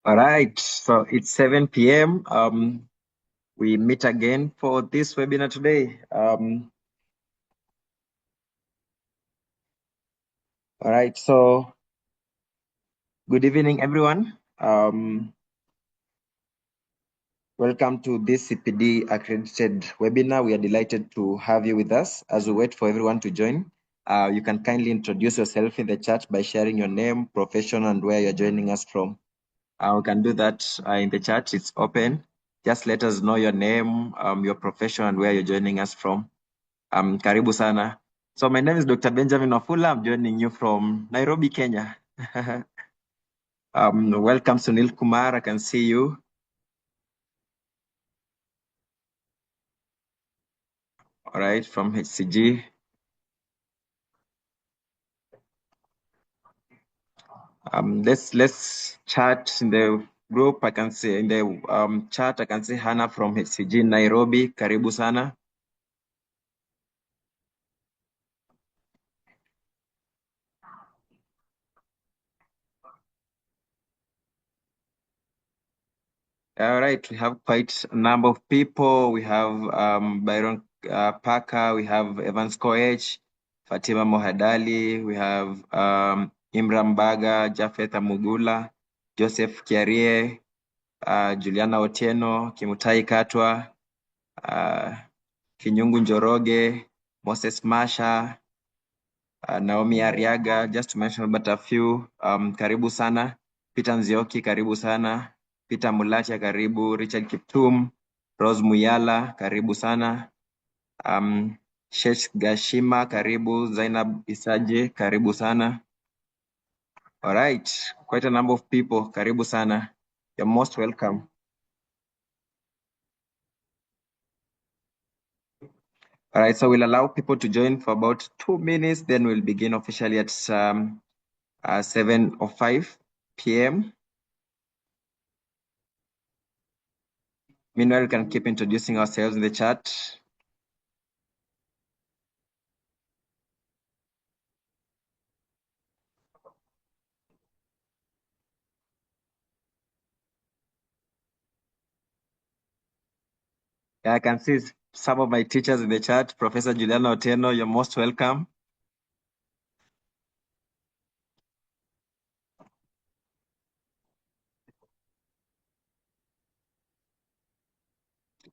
All right, so it's 7 p.m. We meet again for this webinar today. All right, so good evening, everyone. Welcome to this CPD accredited webinar. We are delighted to have you with us as we wait for everyone to join. You can kindly introduce yourself in the chat by sharing your name, profession, and where you're joining us from. We can do that in the chat. It's open. Just let us know your name, your profession, and where you're joining us from. Karibu sana. So my name is Dr. Benjamin Wafula. I'm joining you from Nairobi, Kenya. Welcome, Sunil Kumar. I can see you. All right, from HCG. Let's chat in the group. I can see in the chat. I can see Hannah from HCG Nairobi. Karibu sana. All right, we have quite a number of people. We have Byron Parker, we have Evans Koech, Fatima Mohadali, we have Imran Baga, Jafet Amugula, Joseph Kiarie, Juliana Otieno, Kimutai Katwa, Kinyungu Njoroge, Moses Masha, Naomi Ariaga, just to mention but a few. Karibu sana. Peter Nzioki, karibu sana. Peter Mulacha, karibu. Richard Kiptum, Rose Muyala, karibu sana. Shesh Gashima, karibu. Zainab Isaje, karibu sana. All right, quite a number of people. Karibu sana. You're most welcome. All right, so we'll allow people to join for about 2 minutes, then we'll begin officially at 7:05 p.m. Meanwhile, we can keep introducing ourselves in the chat. Yeah, I can see some of my teachers in the chat. Professor Juliana Otieno, you're most welcome.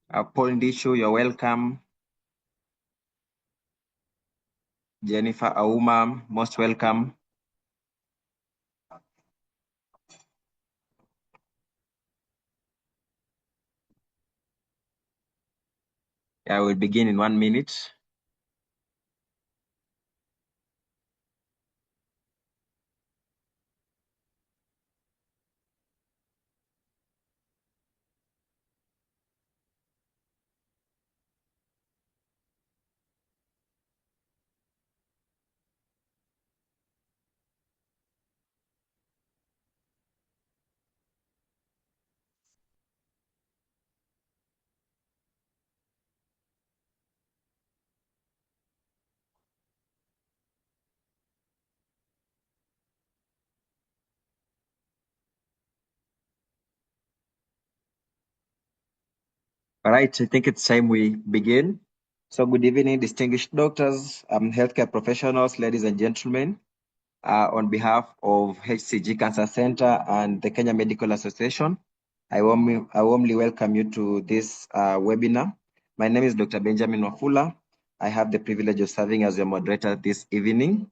Paul Ndishu, you're welcome. Jennifer Auma, most welcome. Yeah, we'll begin in 1 minute. All right, I think it's time we begin. So good evening, distinguished doctors, healthcare professionals, ladies and gentlemen. On behalf of HCG Cancer Center and the Kenya Medical Association, I warmly welcome you to this webinar. My name is Dr. Benjamin Wafula. I have the privilege of serving as your moderator this evening.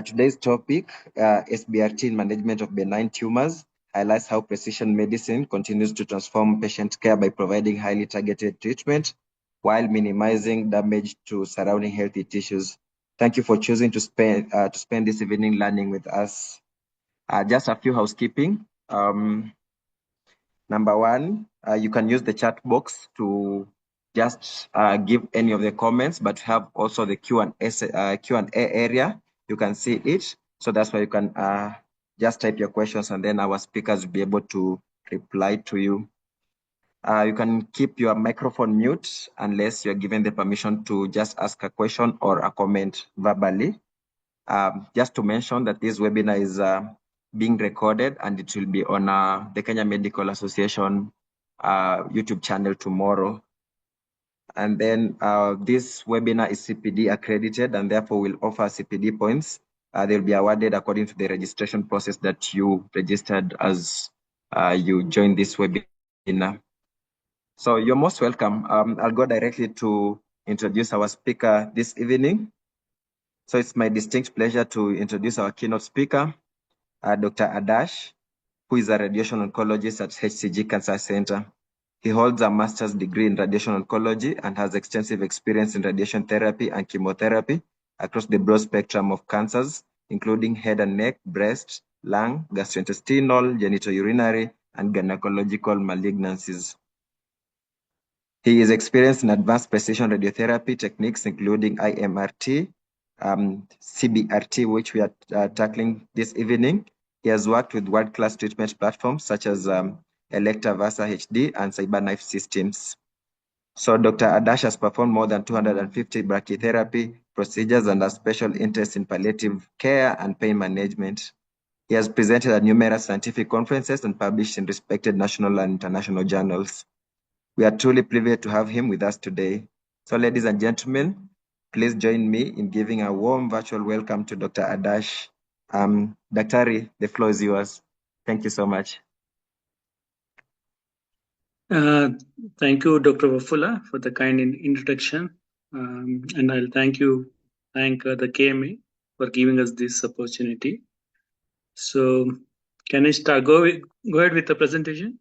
Today's topic, SBRT in management of benign tumors, highlights how precision medicine continues to transform patient care by providing highly targeted treatment while minimizing damage to surrounding healthy tissues. Thank you for choosing to spend this evening learning with us. Just a few housekeeping. Number one, you can use the chat box to just give any of the comments, but have also the Q&A area. You can see it. So that's why you can just type your questions and then our speakers will be able to reply to you. You can keep your microphone mute unless you're given the permission to just ask a question or a comment verbally. Just to mention that this webinar is being recorded, and it will be on the Kenya Medical Association YouTube channel tomorrow. And then this webinar is CPD accredited and therefore will offer CPD points. They'll be awarded according to the registration process that you registered as you joined this webinar. So you're most welcome. I'll go directly to introduce our speaker this evening. So it's my distinct pleasure to introduce our keynote speaker, Dr. Adash, who is a radiation oncologist at HCG Cancer Center. He holds a master's degree in radiation oncology and has extensive experience in radiation therapy and chemotherapy across the broad spectrum of cancers, including head and neck, breast, lung, gastrointestinal, genitourinary, and gynecological malignancies. He is experienced in advanced precision radiotherapy techniques, including IMRT, CBRT, which we are tackling this evening. He has worked with world-class treatment platforms such as Elekta Versa HD and CyberKnife systems. So Dr. Adash has performed more than 250 brachytherapy procedures and has special interest in palliative care and pain management. He has presented at numerous scientific conferences and published in respected national and international journals. We are truly privileged to have him with us today. So ladies and gentlemen, please join me in giving a warm virtual welcome to Dr. Adash. Daktari, the floor is yours. Thank you so much. Thank you, Dr. Wafula, for the kind introduction. And I'll thank the KMA for giving us this opportunity. So can I start? Go ahead with the presentation.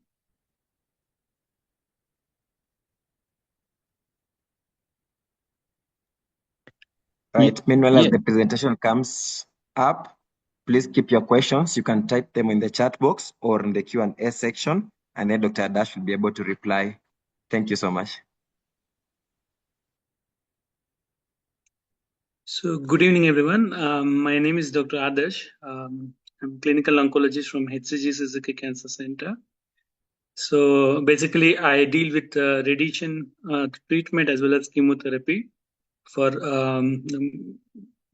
Right. Meanwhile, as the presentation comes up, please keep your questions. You can type them in the chat box or in the Q&A section, and then Dr. Adash will be able to reply. Thank you so much. So good evening, everyone. My name is Dr. Adash. I'm clinical oncologist from HCG Suzuki Cancer Center. So basically, I deal with radiation treatment as well as chemotherapy for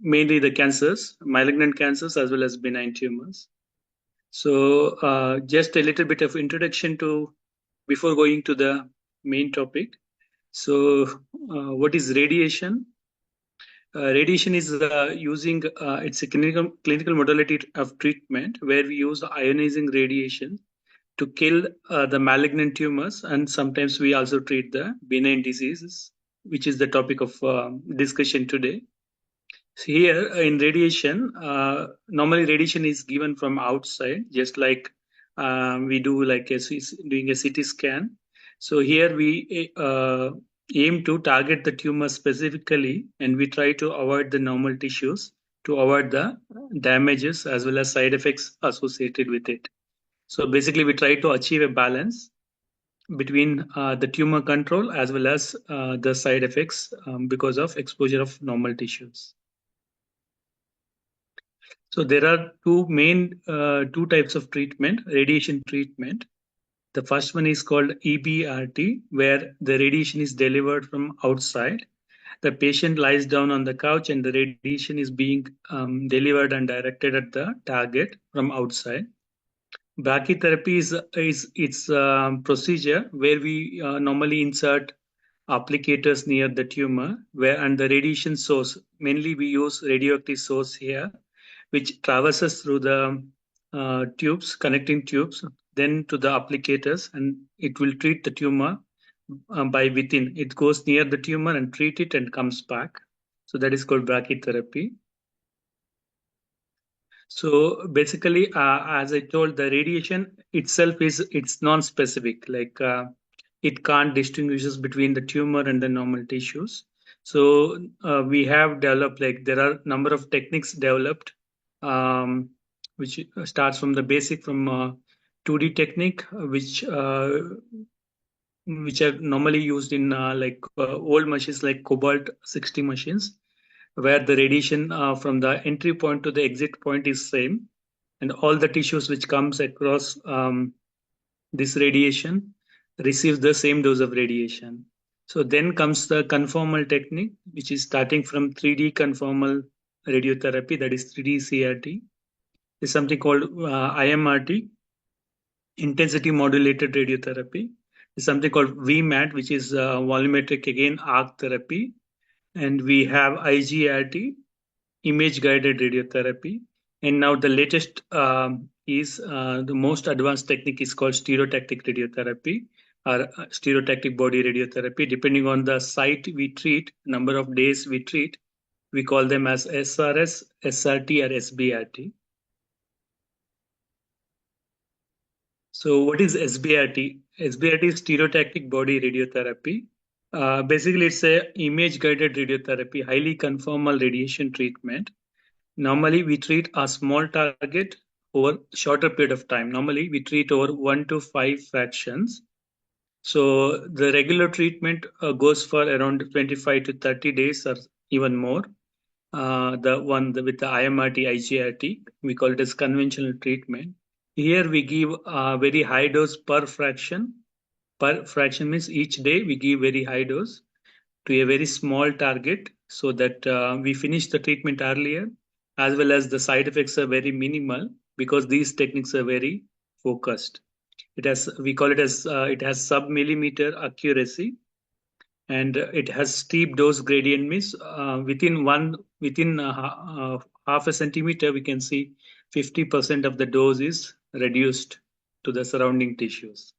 mainly the cancers, malignant cancers, as well as benign tumors. So just a little bit of introduction before going to the main topic. So what is radiation? Radiation is it's a clinical modality of treatment where we use ionizing radiation to kill the malignant tumors, and sometimes we also treat the benign diseases, which is the topic of discussion today. So here in radiation, normally radiation is given from outside, just like we do like doing a CT scan. So here we aim to target the tumor specifically, and we try to avoid the normal tissues to avoid the damages as well as side effects associated with it. So basically, we try to achieve a balance between the tumor control as well as the side effects because of exposure of normal tissues. So there are two types of treatment, radiation treatment. The first one is called EBRT, where the radiation is delivered from outside. The patient lies down on the couch and the radiation is being delivered and directed at the target from outside. Brachytherapy is its procedure where we normally insert applicators near the tumor, and the radiation source, mainly we use radioactive source here, which traverses through the connecting tubes, then to the applicators, and it will treat the tumor by within. It goes near the tumor and treat it and comes back. So that is called brachytherapy. So basically, as I told, the radiation itself it's non-specific. Like it can't distinguishes between the tumor and the normal tissues. So we have developed, like there are number of techniques developed, which starts from the basic from 2D technique, which are normally used in old machines like Cobalt 60 machines, where the radiation from the entry point to the exit point is same, and all the tissues which comes across this radiation receives the same dose of radiation. So then comes the conformal technique, which is starting from 3D conformal radiotherapy, that is 3D CRT. is something called IMRT, intensity modulated radiotherapy. Is something called VMAT, which is volumetric again arc therapy, and we have IGRT, image guided radiotherapy. And now the latest is the most advanced technique is called stereotactic radiotherapy or stereotactic body radiotherapy. Depending on the site we treat, number of days we treat, we call them as SRS, SRT, or SBRT. So what is SBRT? SBRT is stereotactic body radiotherapy. Basically, it's a image guided radiotherapy, highly conformal radiation treatment. Normally, we treat a small target over shorter period of time. Normally, we treat over 1 to 5 fractions. So the regular treatment goes for around 25 to 30 days or even more. The one with the IMRT, IGRT, we call it as conventional treatment. Here we give a very high dose per fraction. Per fraction means each day we give very high dose to a very small target so that we finish the treatment earlier, as well as the side effects are very minimal because these techniques are very focused. It has, we call it as, it has sub-millimeter accuracy, and it has steep dose gradient, means within half a centimeter we can see 50% of the dose is reduced to the surrounding tissues.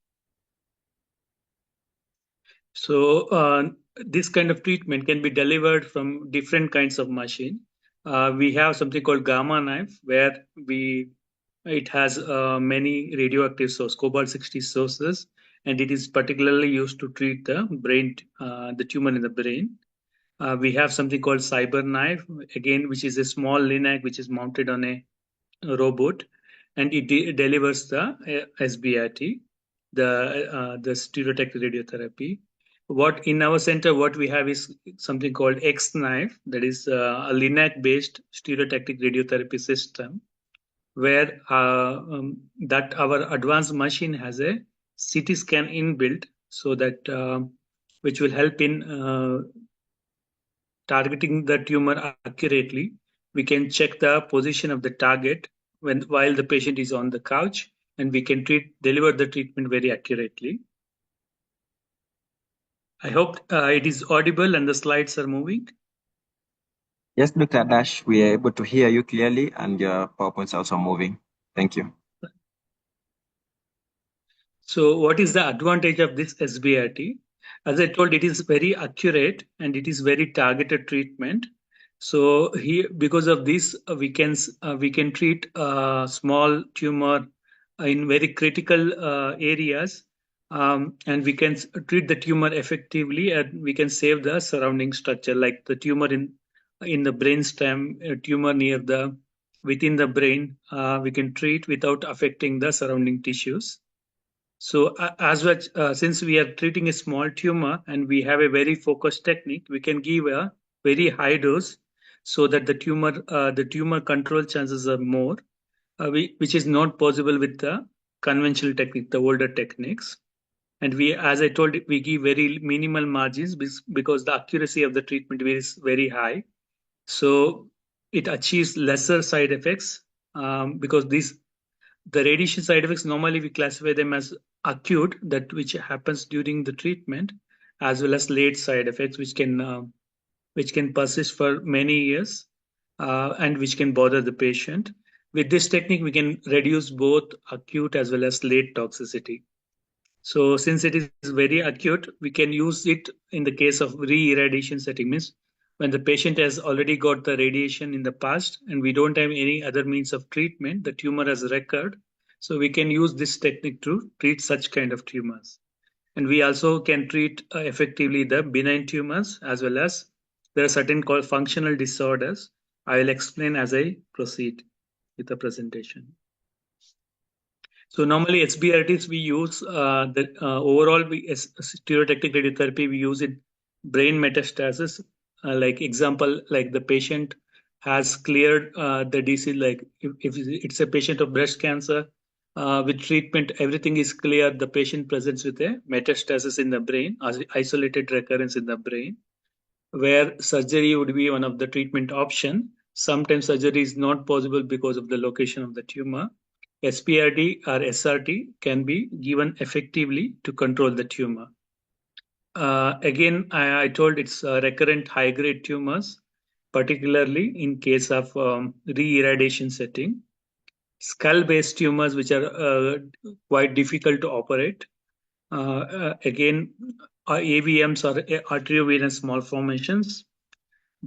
So this kind of treatment can be delivered from different kinds of machine. We have something called gamma knife, where it has many radioactive sources, cobalt-60 sources, and it is particularly used to treat the tumor in the brain. We have something called cyber knife, again, which is a small linac which is mounted on a robot, and it delivers the SBRT, the stereotactic radiotherapy. What in our center, what we have is something called X knife, that is a linac-based stereotactic radiotherapy system, where that our advanced machine has a CT scan inbuilt, so that which will help in targeting the tumor accurately. We can check the position of the target while the patient is on the couch, and we can deliver the treatment very accurately. I hope it is audible and the slides are moving. Yes, Dr. Dash, we are able to hear you clearly, and your PowerPoint's also moving. Thank you. So what is the advantage of this SBRT? As I told, it is very accurate and it is very targeted treatment. So here, because of this, we can treat small tumor in very critical areas, and we can treat the tumor effectively, and we can save the surrounding structure, like the tumor in the brainstem, a tumor within the brain. We can treat without affecting the surrounding tissues. So as well, since we are treating a small tumor and we have a very focused technique, we can give a very high dose so that the tumor control chances are more, which is not possible with the conventional technique, the older techniques. And we, as I told, we give very minimal margins because the accuracy of the treatment is very high. So it achieves lesser side effects because the radiation side effects, normally we classify them as acute, that which happens during the treatment, as well as late side effects, which can persist for many years, and which can bother the patient. With this technique, we can reduce both acute as well as late toxicity. So since it is very acute, we can use it in the case of re-irradiation setting, means when the patient has already got the radiation in the past and we don't have any other means of treatment, the tumor has recurred. So we can use this technique to treat such kind of tumors. And we also can treat effectively the benign tumors, as well as there are certain called functional disorders. I will explain as I proceed with the presentation. So normally SBRTs we use overall stereotactic radiotherapy we use in brain metastasis. Like example, like the patient has cleared the disease. Like if it's a patient of breast cancer, with treatment everything is clear. The patient presents with a metastasis in the brain, isolated recurrence in the brain, where surgery would be one of the treatment option. Sometimes surgery is not possible because of the location of the tumor. SBRT or SRT can be given effectively to control the tumor. Again, I told it's recurrent high-grade tumors, particularly in case of re-irradiation setting. Skull-based tumors, which are quite difficult to operate. Again, AVMs or arteriovenous malformations.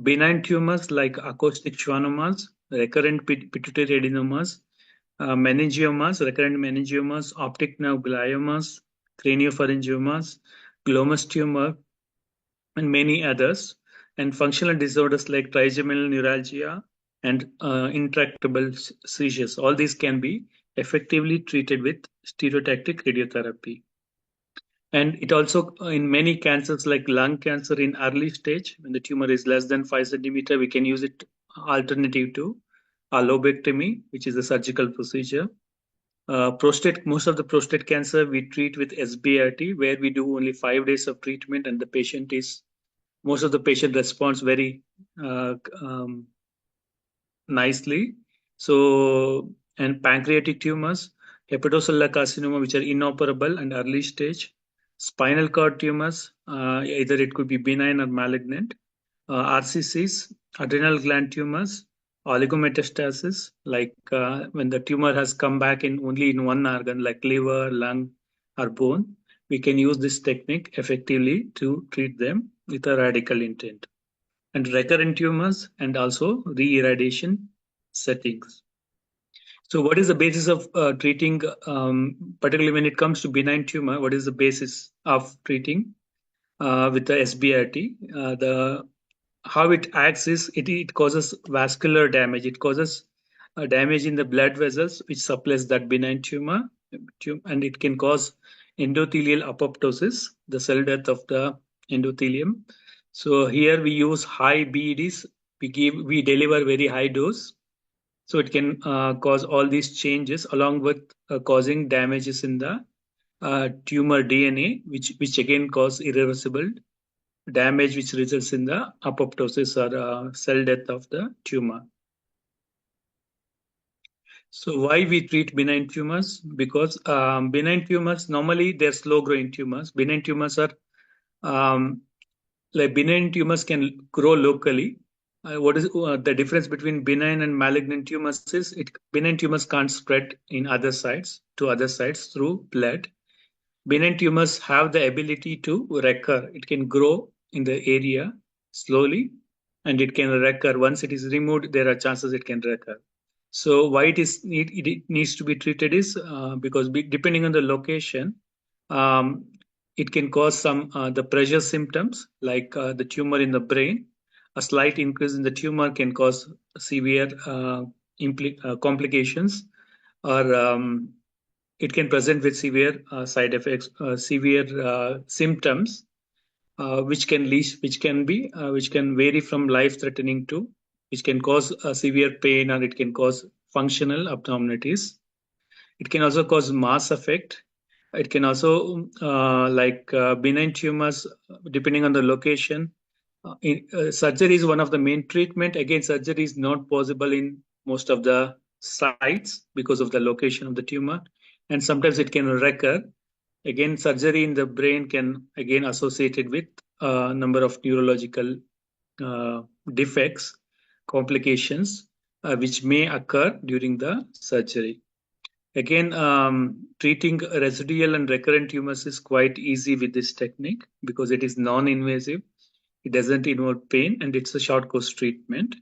Benign tumors like acoustic schwannomas, recurrent pituitary adenomas, meningiomas, recurrent meningiomas, optic nerve gliomas, craniopharyngiomas, glomus tumor, and many others, and functional disorders like trigeminal neuralgia and intractable seizures. All these can be effectively treated with stereotactic radiotherapy. And it also, in many cancers like lung cancer in early stage, when the tumor is less than 5 centimeter, we can use it alternative to a lobectomy, which is a surgical procedure. Prostate, most of the prostate cancer we treat with SBRT, where we do only 5 days of treatment, and the patient is, most of the patient responds very uh, um, nicely. So, and pancreatic tumors, hepatocellular carcinoma, which are inoperable and early stage, spinal cord tumors, either it could be benign or malignant, RCCs, adrenal gland tumors, oligometastasis, like when the tumor has come back in only in one organ, like liver, lung, or bone, we can use this technique effectively to treat them with a radical intent, and recurrent tumors and also re-irradiation settings. So what is the basis of treating, particularly when it comes to benign tumor, what is the basis of treating with the SBRT? The how it acts is it causes vascular damage. It causes damage in the blood vessels, which supplies that benign tumor, and it can cause endothelial apoptosis, the cell death of the endothelium. So here we use high BEDs. We deliver very high dose, so it can cause all these changes along with causing damages in the tumor DNA, which again cause irreversible damage, which results in the apoptosis or cell death of the tumor. So why we treat benign tumors? Because benign tumors, normally they're slow growing tumors. Benign tumors are like benign tumors can grow locally. What is the difference between benign and malignant tumors is benign tumors can't spread in other sites to other sites through blood. Benign tumors have the ability to recur. It can grow in the area slowly, and it can recur. Once it is removed, there are chances it can recur. So why it needs to be treated is because depending on the location, um, it can cause some the pressure symptoms like the tumor in the brain. A slight increase in the tumor can cause severe complications, or it can present with severe side effects, severe symptoms, which can vary from life-threatening to, which can cause severe pain, or it can cause functional abnormalities. It can also cause mass effect. It can also, benign tumors, depending on the location. Surgery is one of the main treatment. Again, surgery is not possible in most of the sites because of the location of the tumor, and sometimes it can recur. Again, surgery in the brain can again associated with a number of neurological uh, defects, complications, which may occur during the surgery. Again, treating residual and recurrent tumors is quite easy with this technique because it is non-invasive. It doesn't involve pain, and it's a short course treatment.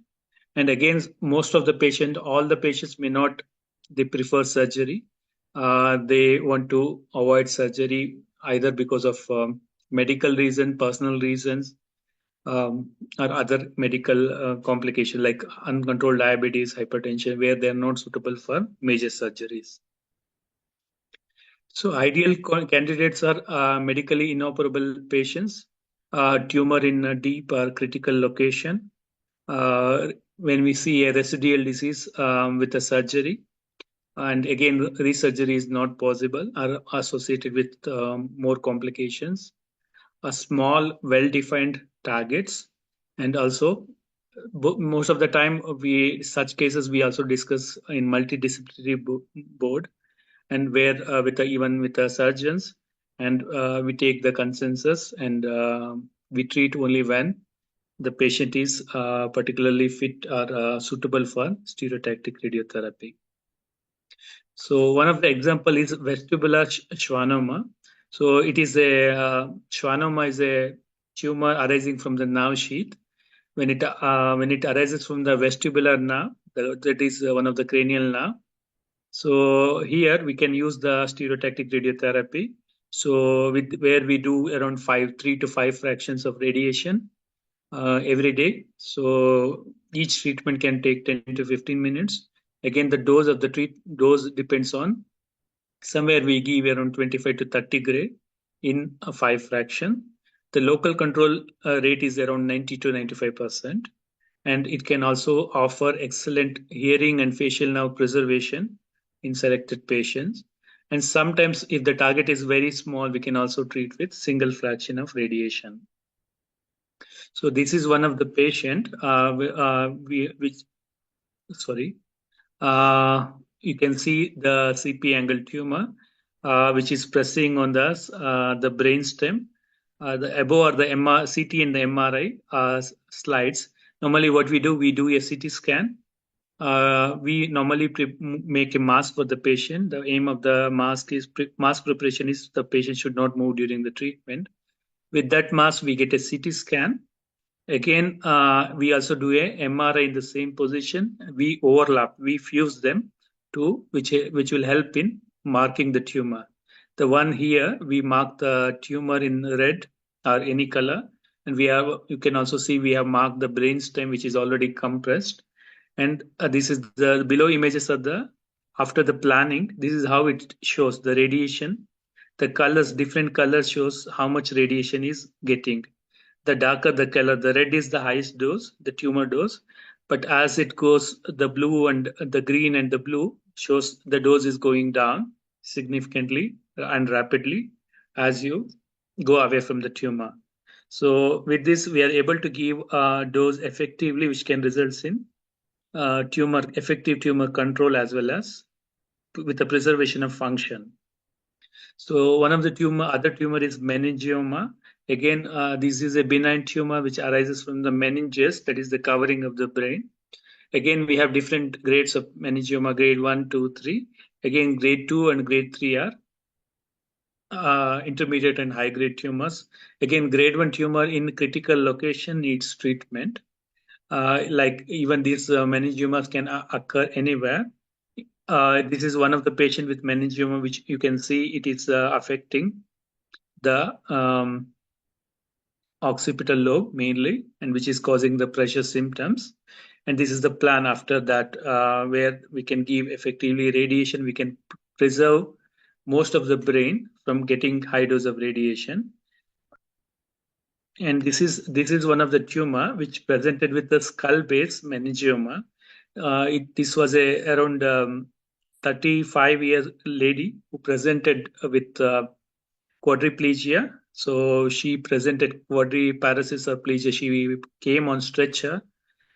And again, most of the patient, all the patients may not, they prefer surgery. They want to avoid surgery either because of medical reason, personal reasons, or other medical complication like uncontrolled diabetes, hypertension, where they are not suitable for major surgeries. So ideal candidates are medically inoperable patients, tumor in a deep or critical location. When we see a residual disease with a surgery, and again, resurgery is not possible or associated with more complications. A small, well-defined targets, and also most of the time, such cases we also discuss in multidisciplinary board, and where even with the surgeons, and we take the consensus, and we treat only when the patient is particularly fit or suitable for stereotactic radiotherapy. So one of the example is vestibular schwannoma. So it is a schwannoma is a tumor arising from the nerve sheath. When it arises from the vestibular nerve, that is one of the cranial nerve. So here we can use the stereotactic radiotherapy. So where we do around 3 to 5 fractions of radiation every day. So each treatment can take 10 to 15 minutes. Again, the dose of the dose depends on, somewhere we give around 25 to 30 gray in a 5 fraction. The local control rate is around 90 to 95%. And it can also offer excellent hearing and facial nerve preservation in selected patients. And sometimes, if the target is very small, we can also treat with single fraction of radiation. So this is one of the patient sorry, you can see the CP angle tumor, which is pressing on the brain stem. The above are the CT and the MRI slides. Normally, what we do a CT scan. We normally make a mask for the patient. The aim of the mask preparation is the patient should not move during the treatment. With that mask, we get a CT scan. Again, we also do a MRI in the same position. We overlap, we fuse them to which will help in marking the tumor. The one here, we mark the tumor in red or any color, and you can also see we have marked the brainstem, which is already compressed. And this is the below images of the after the planning. This is how it shows the radiation. The colors, different colors shows how much radiation is getting. The darker the color, the red is the highest dose, the tumor dose. But as it goes, the blue and the green and the blue shows the dose is going down significantly and rapidly as you go away from the tumor. So with this, we are able to give a dose effectively, which can result in effective tumor control as well as with the preservation of function. So one of the other tumor is meningioma. Again, this is a benign tumor which arises from the meninges, that is the covering of the brain. Again, we have different grades of meningioma, grade 1, 2, 3. Again, grade 2 and grade 3 are intermediate and high grade tumors. Again, grade 1 tumor in critical location needs treatment. Like even these meningiomas can occur anywhere. This is one of the patient with meningioma, which you can see it is affecting the occipital lobe mainly, and which is causing the pressure symptoms. And this is the plan after that, where we can give effectively radiation. We can preserve most of the brain from getting high dose of radiation. And this is one of the tumor which presented with the skull base meningioma. This was around 35-year lady who presented with quadriplegia. So she presented quadriparesis or plegia. She came on stretcher.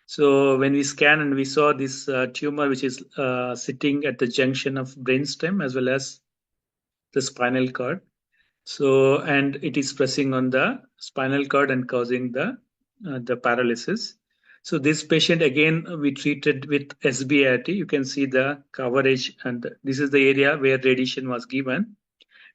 So when we scanned and we saw this tumor, which is sitting at the junction of brainstem as well as the spinal cord. So, and it is pressing on the spinal cord and causing the paralysis. So this patient again we treated with SBRT. You can see the coverage, and this is the area where radiation was given.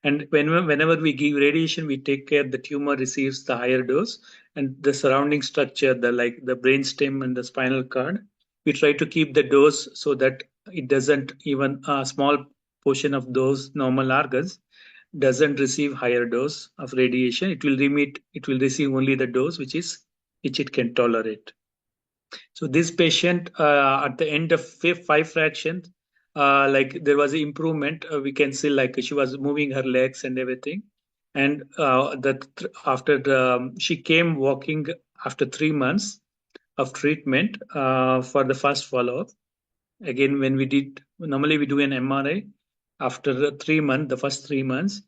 And whenever we give radiation, we take care the tumor receives the higher dose, and the surrounding structure, like the brainstem and the spinal cord, we try to keep the dose so that it doesn't, even a small portion of those normal organs doesn't receive higher dose of radiation. It will receive only the dose which it can tolerate. So this patient, at the end of 5 fractions, like there was an improvement. We can see like she was moving her legs and everything, and she came walking after 3 months of treatment for the first follow-up. Again, when normally we do an MRI after the first 3 months.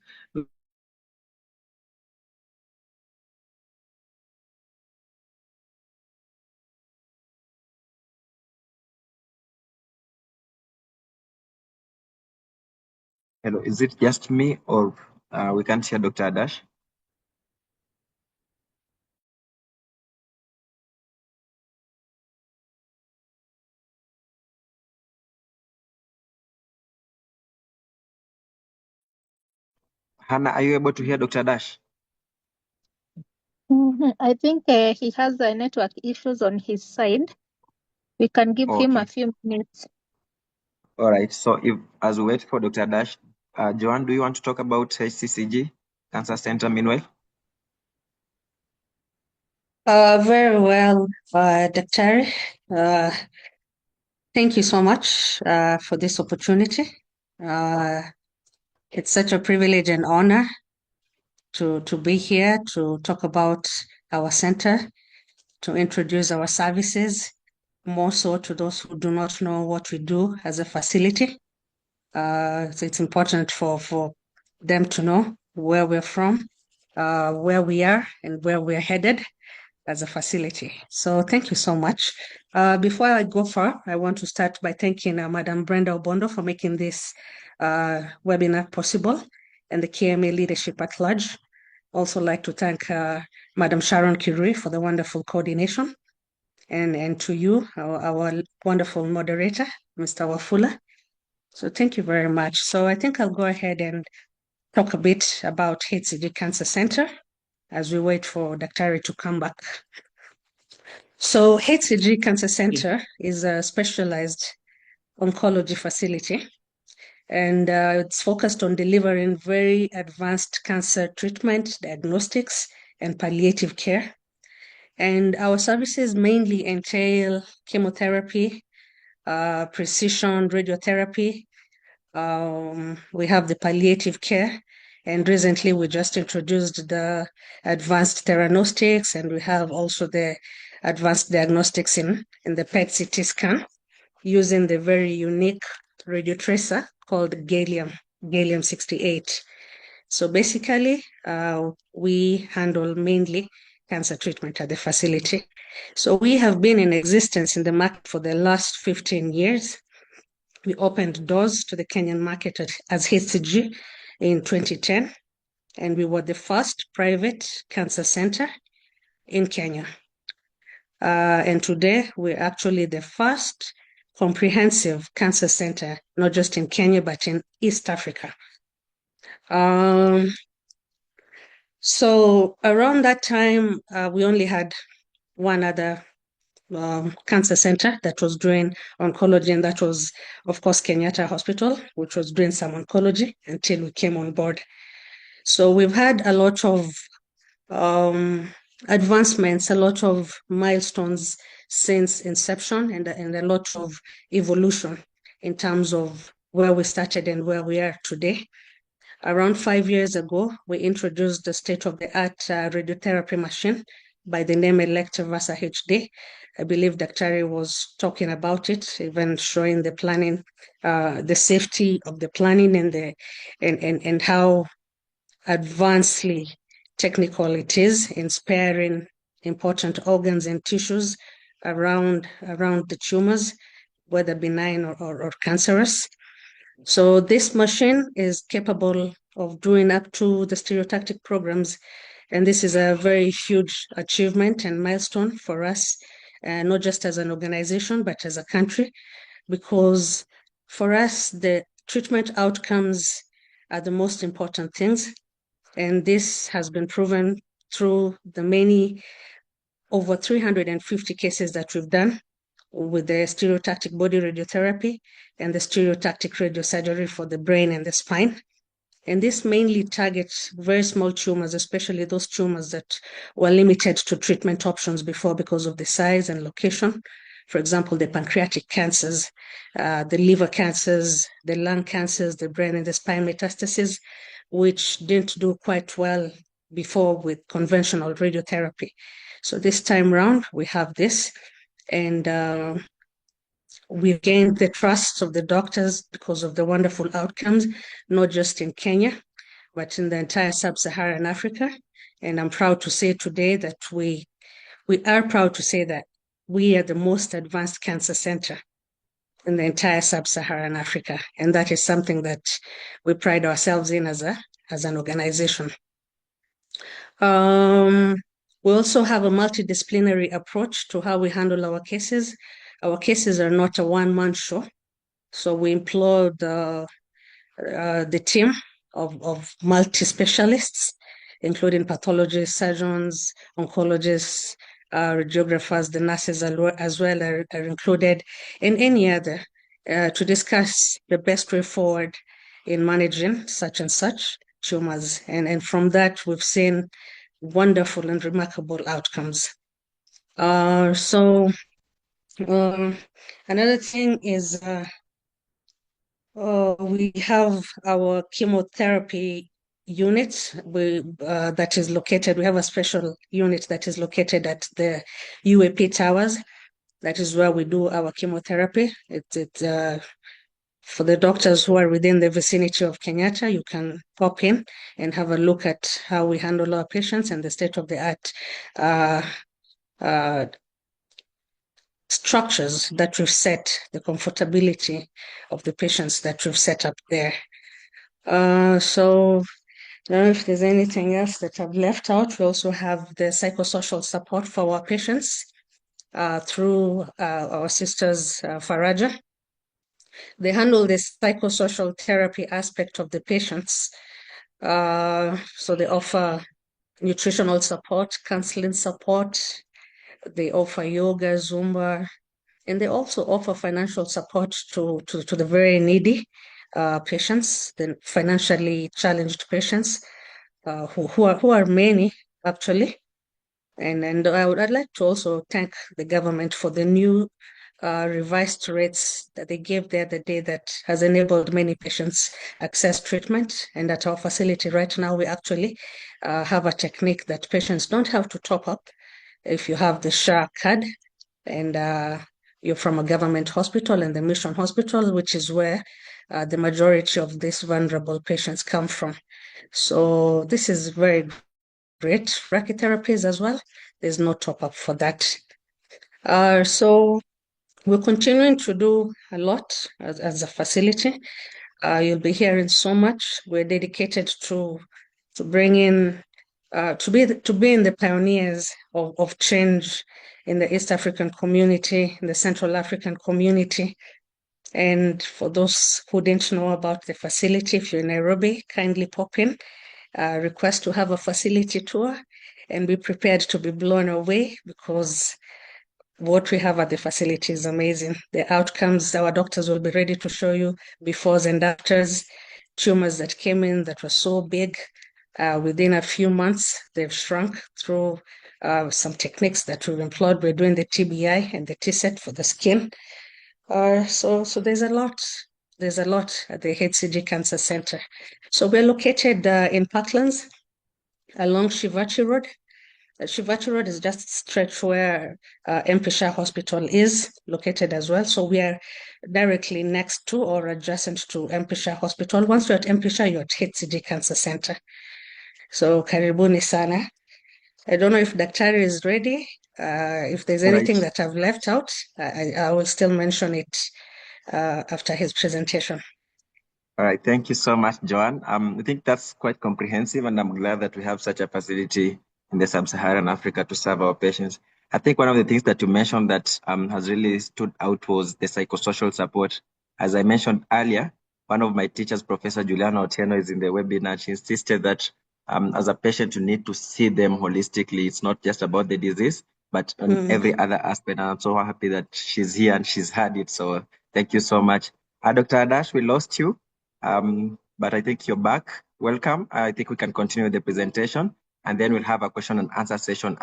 Hello, is it just me or we can't hear Dr. Adash? Hannah, are you able to hear Dr. Adash? I think he has network issues on his side. We can give him a Okay. few minutes. All right. So if as we wait for Dr. Adash, Joanne, do you want to talk about HCCG Cancer Center meanwhile? Very well, Dr. Thank you so much for this opportunity. It's such a privilege and honor to be here to talk about our center, to introduce our services, more so to those who do not know what we do as a facility. So it's important for them to know where we're from, where we are, and where we're headed as a facility. So thank you so much. Before I go far, I want to start by thanking Madam Brenda Obondo for making this webinar possible and the KMA leadership at large. Also like to thank Madam Sharon Curie for the wonderful coordination, and to you, our wonderful moderator, Mr. Wafula. So thank you very much. So I think I'll go ahead and talk a bit about HCG Cancer Center as we wait for Dr. to come back. So HCG Cancer Center is a specialized oncology facility, and it's focused on delivering very advanced cancer treatment, diagnostics, and palliative care. And our services mainly entail chemotherapy, precision radiotherapy. We have the palliative care, and recently we just introduced the advanced theranostics, and we have also the advanced diagnostics in the PET-CT scan using the very unique radiotracer called gallium-68. So basically, we handle mainly cancer treatment at the facility. So we have been in existence in the market for the last 15 years. We opened doors to the Kenyan market as HCG in 2010, and we were the first private cancer center in Kenya. And today, we're actually the first comprehensive cancer center, not just in Kenya, but in East Africa. So around that time, we only had one other cancer center that was doing oncology, and that was, of course, Kenyatta Hospital, which was doing some oncology until we came on board. So we've had a lot of advancements, a lot of milestones since inception, and a lot of evolution in terms of where we started and where we are today. Around 5 years ago, we introduced the state-of-the-art radiotherapy machine by the name Elective Versa HD. I believe Dr. was talking about it, even showing the planning, the safety of the planning and how advancedly technical it is in sparing important organs and tissues around the tumors, whether benign or cancerous. So this machine is capable of doing up to the stereotactic programs, and this is a very huge achievement and milestone for us, not just as an organization, but as a country, because for us, the treatment outcomes are the most important things. And this has been proven through the many over 350 cases that we've done with the stereotactic body radiotherapy and the stereotactic radiosurgery for the brain and the spine. And this mainly targets very small tumors, especially those tumors that were limited to treatment options before because of the size and location. For example, the pancreatic cancers, the liver cancers, the lung cancers, the brain and the spine metastases, which didn't do quite well before with conventional radiotherapy. So this time around, we have this, and we've gained the trust of the doctors because of the wonderful outcomes, not just in Kenya, but in the entire sub-Saharan Africa. And I'm proud to say today that we are proud to say that we are the most advanced cancer center in the entire sub-Saharan Africa. And that is something that we pride ourselves in as an organization. We also have a multidisciplinary approach to how we handle our cases. Our cases are not a one-man show. So we employ the team of multi-specialists, including pathologists, surgeons, oncologists, radiographers, the nurses as well are included, and any other to discuss the best way forward in managing such and such tumors. And from that, we've seen wonderful and remarkable outcomes. Another thing is we have our chemotherapy unit that is located. We have a special unit that is located at the UAP Towers. That is where we do our chemotherapy. For the doctors who are within the vicinity of Kenyatta, you can pop in and have a look at how we handle our patients and the state-of-the-art structures that we've set, the comfortability of the patients that we've set up there. So I don't know if there's anything else that I've left out. We also have the psychosocial support for our patients through our sisters, Faraja. They handle the psychosocial therapy aspect of the patients. So they offer nutritional support, counseling support. They offer yoga, Zumba, and they also offer financial support to the very needy patients, the financially challenged patients, who are many actually. And I'd like to also thank the government for the new revised rates that they gave the other day that has enabled many patients access treatment. And at our facility right now, we actually have a technique that patients don't have to top up if you have the SHA card and you're from a government hospital and the Mission Hospital, which is where the majority of these vulnerable patients come from. So this is very great. Brachytherapies as well. There's no top up for that. So we're continuing to do a lot as a facility. You'll be hearing so much. We're dedicated to bring in, to be in the pioneers of change in the East African community, in the Central African community. And for those who didn't know about the facility, if you're in Nairobi, kindly pop in, request to have a facility tour, and be prepared to be blown away because what we have at the facility is amazing. The outcomes, our doctors will be ready to show you befores and afters. Tumors that came in that were so big, within a few months, they've shrunk through some techniques that we've employed. We're doing the TBI and the TSET for the skin. So there's a lot. There's a lot at the HCG Cancer Center. So we're located in Parklands along Shivachi Road. Shivachi Road is just stretch where MP Shah Hospital is located as well. So we are directly next to or adjacent to MP Shah Hospital. Once you're at MP Shah, you're at HCG Cancer Center. So karibuni sana. I don't know if Daktari is ready. If there's anything that I've left out, I will still mention it after his presentation. All right, thank you so much, Joanne. I think that's quite comprehensive, and I'm glad that we have such a facility in the sub-Saharan Africa to serve our patients. I think one of the things that you mentioned that has really stood out was the psychosocial support. As I mentioned earlier, one of my teachers, Professor Juliana Otieno, is in the webinar. She insisted that as a patient, you need to see them holistically. It's not just about the disease, but on every other aspect. And I'm so happy that she's here and she's heard it. So thank you so much. Dr. Adash, we lost you. But I think you're back. Welcome. I think we can continue with the presentation, and then we'll have a question and answer session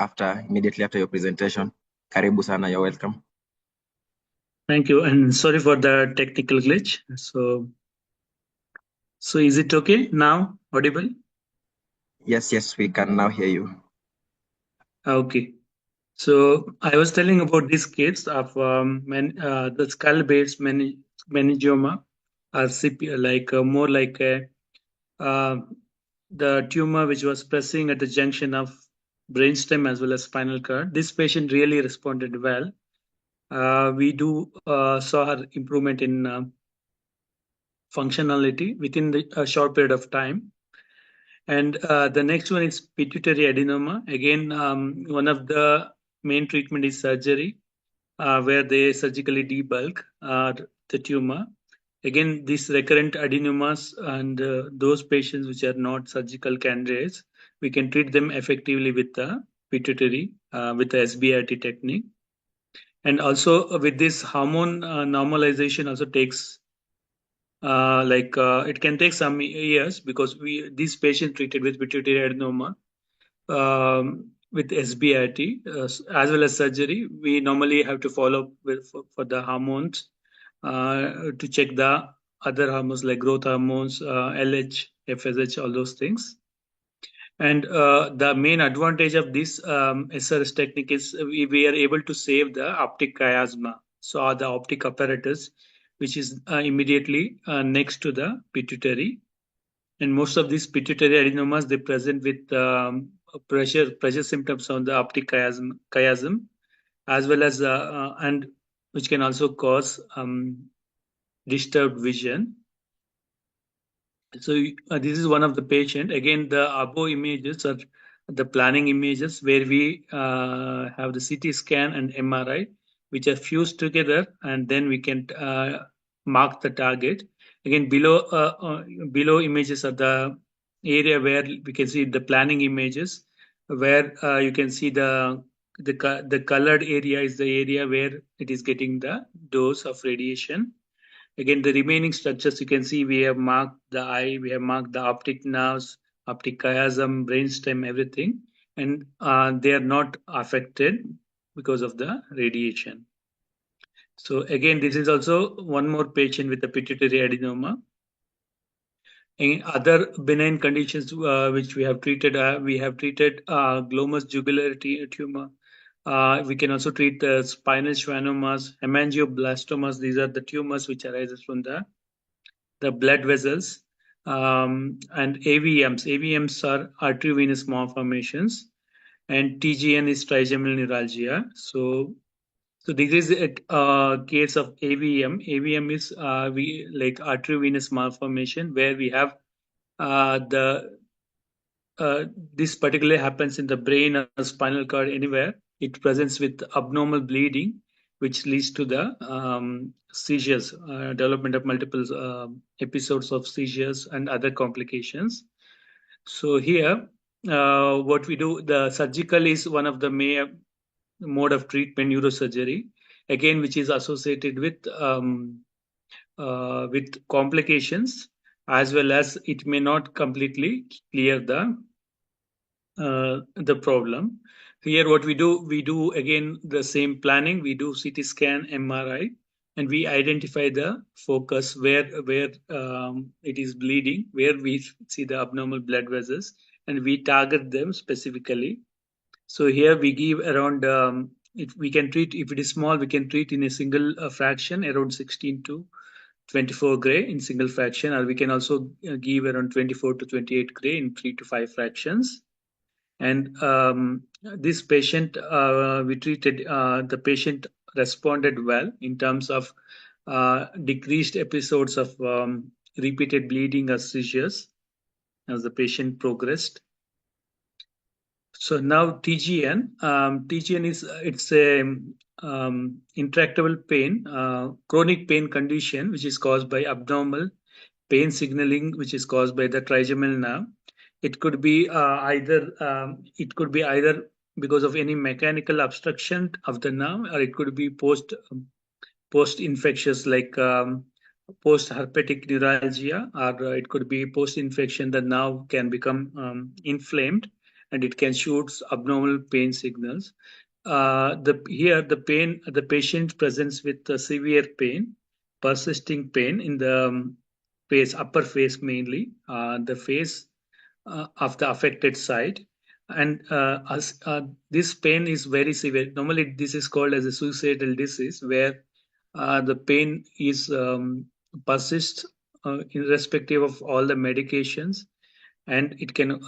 immediately after your presentation. Karibu sana, you're welcome. Thank you, and sorry for the technical glitch. So is it okay now? Audible? Yes, we can now hear you. Okay. So I was telling about this case of the skull-based meningioma, more like the tumor which was pressing at the junction of brainstem as well as spinal cord. This patient really responded well. we do saw her improvement in functionality within a short period of time. And the next one is pituitary adenoma. Again, one of the main treatment is surgery, where they surgically debulk the tumor. Again, these recurrent adenomas and those patients which are not surgical candidates, we can treat them effectively with the pituitary, with the SBRT technique. And also with this hormone normalization also takes it can take some years, because these patients treated with pituitary adenoma with SBRT as well as surgery, we normally have to follow up for the hormones to check the other hormones like growth hormones, LH, FSH, all those things. And the main advantage of this SRS technique is we are able to save the optic chiasma, so the optic apparatus, which is immediately next to the pituitary. And most of these pituitary adenomas, they present with pressure symptoms on the optic chiasm, as well as and which can also cause disturbed vision. So this is one of the patient. Again, the above images are the planning images where we have the CT scan and MRI, which are fused together, and then we can mark the target. Again, below images are the area where we can see the planning images, where you can see the colored area is the area where it is getting the dose of radiation. Again, the remaining structures you can see we have marked the eye, we have marked the optic nerves, optic chiasm, brainstem, everything, and they are not affected because of the radiation. So again, this is also one more patient with a pituitary adenoma. In other benign conditions which we have treated glomus jugulare tumor. We can also treat the spinal schwannomas, hemangioblastomas. These are the tumors which arises from the blood vessels, and AVMs. AVMs are arteriovenous malformations, and TGN is trigeminal neuralgia. So this is a case of AVM. AVM is we like arteriovenous malformation, where we have the this particularly happens in the brain or spinal cord, anywhere. It presents with abnormal bleeding, which leads to the seizures, development of multiple episodes of seizures and other complications. So here, what we do, the surgical is one of the main mode of treatment, neurosurgery, again, which is associated with complications, as well as it may not completely clear the problem. Here, what we do again the same planning. We do CT scan, MRI, and we identify the focus where it is bleeding, where we see the abnormal blood vessels, and we target them specifically. So here we give around if we can treat, if it is small, we can treat in a single fraction around 16 to 24 gray in single fraction, or we can also give around 24 to 28 gray in 3 to 5 fractions. And this patient, we treated, the patient responded well in terms of decreased episodes of repeated bleeding or seizures as the patient progressed. So now TGN. TGN is it's a intractable pain, chronic pain condition, which is caused by abnormal pain signaling, which is caused by the trigeminal nerve. It could be either because of any mechanical obstruction of the nerve, or it could be post infectious, like post herpetic neuralgia, or it could be post infection. The nerve can become inflamed, and it can shoot abnormal pain signals. The patient presents with severe pain, persisting pain in the face, upper face mainly, the face of the affected side. And this pain is very severe. Normally, this is called as a suicidal disease, where the pain is persists irrespective of all the medications, and it can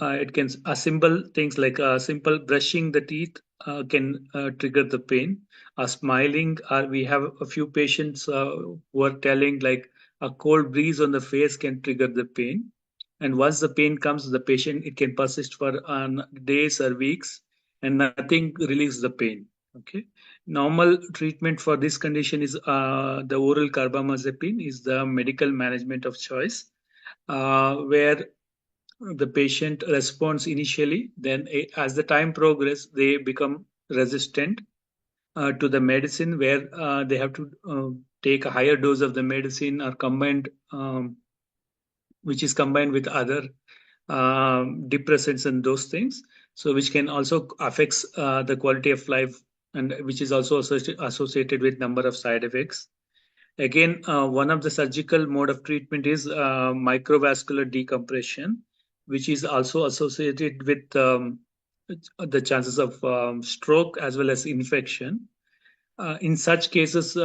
simple things like simple brushing the teeth can trigger the pain, are smiling, or we have a few patients who are telling like a cold breeze on the face can trigger the pain. And once the pain comes, the patient, it can persist for days or weeks, and nothing relieves the pain. Okay. Normal treatment for this condition is the oral carbamazepine is the medical management of choice, where the patient responds initially, then as the time progresses, they become resistant to the medicine, where they have to take a higher dose of the medicine or combined, which is combined with other depressants and those things. So which can also affects the quality of life, and which is also associated with number of side effects. Again, one of the surgical mode of treatment is microvascular decompression, which is also associated with the chances of stroke as well as infection. In such cases,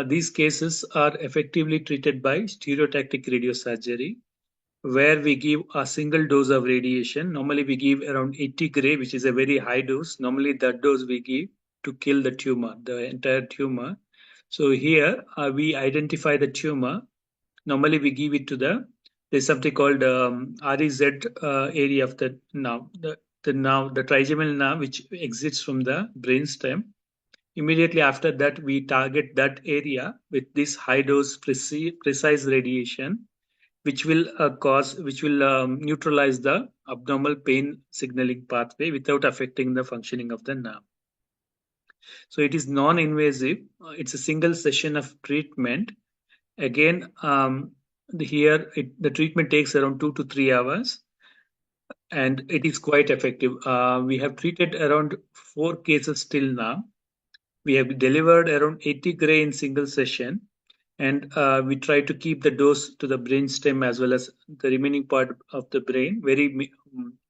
these cases are effectively treated by stereotactic radiosurgery, where we give a single dose of radiation. Normally, we give around 80 gray, which is a very high dose. Normally, that dose we give to kill the tumor, the entire tumor. So here we identify the tumor. Normally, we give it to there's something called REZ area of the nerve, the trigeminal nerve, which exits from the brainstem. Immediately after that, we target that area with this high dose precise radiation, which will neutralize the abnormal pain signaling pathway without affecting the functioning of the nerve. So it is non-invasive. It's a single session of treatment. Again, the treatment takes around 2 to 3 hours, and it is quite effective. We have treated around 4 cases till now. We have delivered around 80 gray in single session, and we try to keep the dose to the brainstem as well as the remaining part of the brain.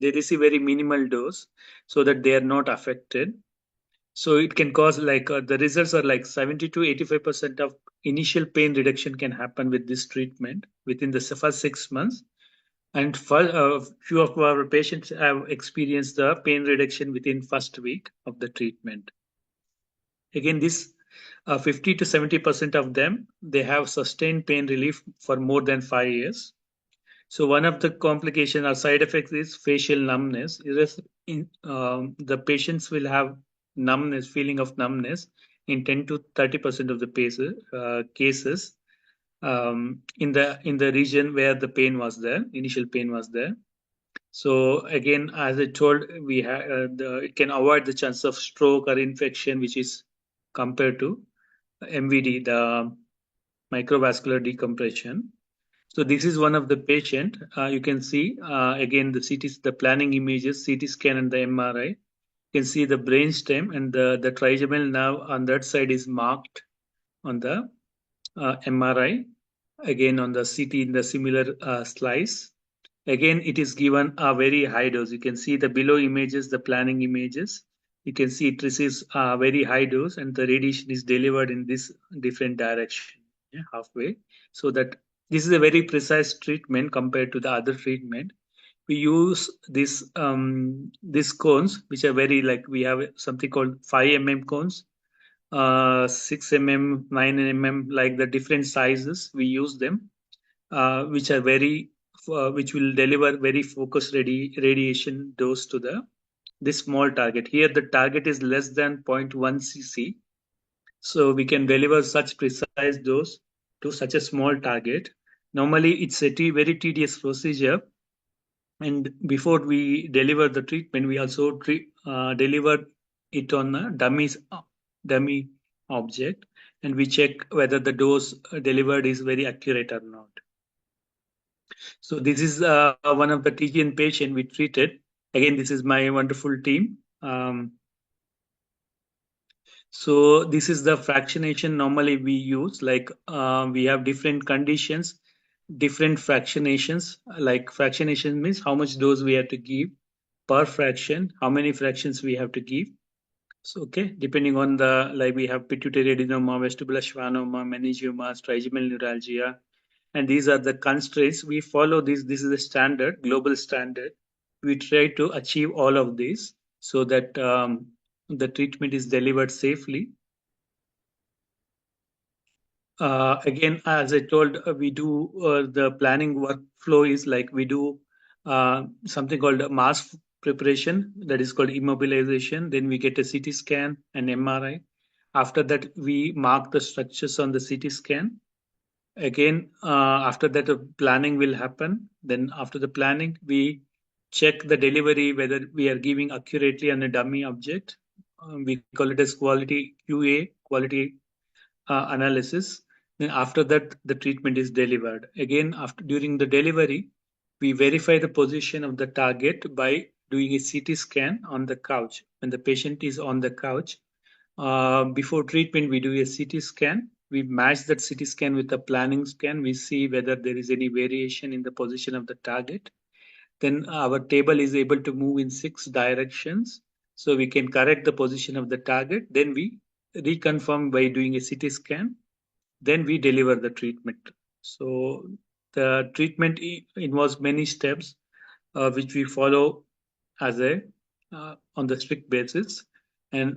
They receive very minimal dose so that they are not affected. So it can cause the results are like 70 to 85% of initial pain reduction can happen with this treatment within the first 6 months. And few of our patients have experienced the pain reduction within first week of the treatment. Again, this 50 to 70% of them, they have sustained pain relief for more than 5 years. So one of the complications or side effects is facial numbness. The patients will have numbness, feeling of numbness in 10 to 30% of the cases in the region where the pain was there, initial pain was there. So again, as I told, it can avoid the chance of stroke or infection, which is compared to MVD, the microvascular decompression. So this is one of the patient. You can see again the planning images, CT scan and the MRI. You can see the brainstem, and the trigeminal nerve on that side is marked on the MRI. Again on the CT in the similar slice. Again, it is given a very high dose. You can see the below images, the planning images. You can see it receives a very high dose, and the radiation is delivered in this different direction, halfway. So that this is a very precise treatment compared to the other treatment. We use these cones, which are very we have something called 5 mm cones, 6 mm, 9 mm, like the different sizes. We use them, which will deliver very focused radiation dose to this small target. Here the target is less than 0.1 cc. So we can deliver such precise dose to such a small target. Normally it's a very tedious procedure. And before we deliver the treatment, we also deliver it on a dummy object, and we check whether the dose delivered is very accurate or not. So this is one of the TGN patient we treated. Again, this is my wonderful team. So this is the fractionation normally we use. We have different conditions, different fractionations. Like fractionation means how much dose we have to give per fraction, how many fractions we have to give. So depending on we have pituitary adenoma, vestibular schwannoma, meningiomas, trigeminal neuralgia, and these are the constraints. We follow this. This is the standard, global standard. We try to achieve all of these so that the treatment is delivered safely Again, as I told, we do the planning workflow is like we do something called a mass preparation, that is called immobilization. Then we get a CT scan and MRI. After that, we mark the structures on the CT scan. Again, after that, planning will happen. Then after the planning, we check the delivery whether we are giving accurately on a dummy object. We call it as quality QA, quality analysis. Then after that, the treatment is delivered. Again, after during the delivery, we verify the position of the target by doing a CT scan on the couch. When the patient is on the couch, before treatment, we do a CT scan. We match that CT scan with the planning scan. We see whether there is any variation in the position of the target. Then our table is able to move in 6 directions. So we can correct the position of the target. Then we reconfirm by doing a CT scan. Then we deliver the treatment. So the treatment involves many steps, which we follow as a on the strict basis. And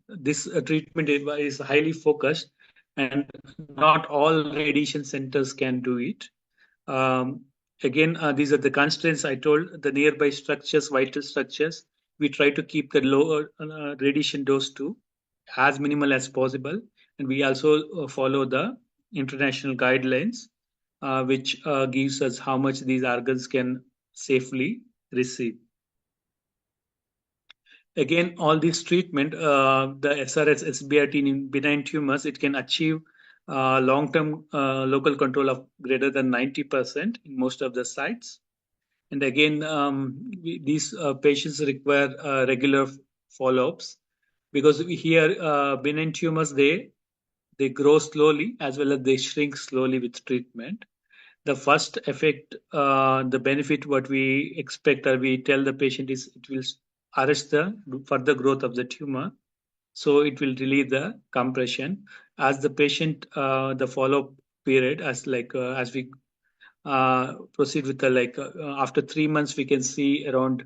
this treatment is highly focused, and not all radiation centers can do it. Um, Again, these are the constraints I told. The nearby structures, vital structures, we try to keep the lower radiation dose to as minimal as possible, and we also follow the international guidelines, which gives us how much these organs can safely receive. Again, all this treatment, the SRS SBRT in benign tumors, it can achieve long-term local control of greater than 90% in most of the sites. And again, these patients require regular follow-ups, because here benign tumors, they grow slowly as well as they shrink slowly with treatment. The first effect, the benefit what we expect or we tell the patient is it will arrest the further growth of the tumor. So it will relieve the compression. As the patient, the follow-up period, as we proceed with the after 3 months, we can see around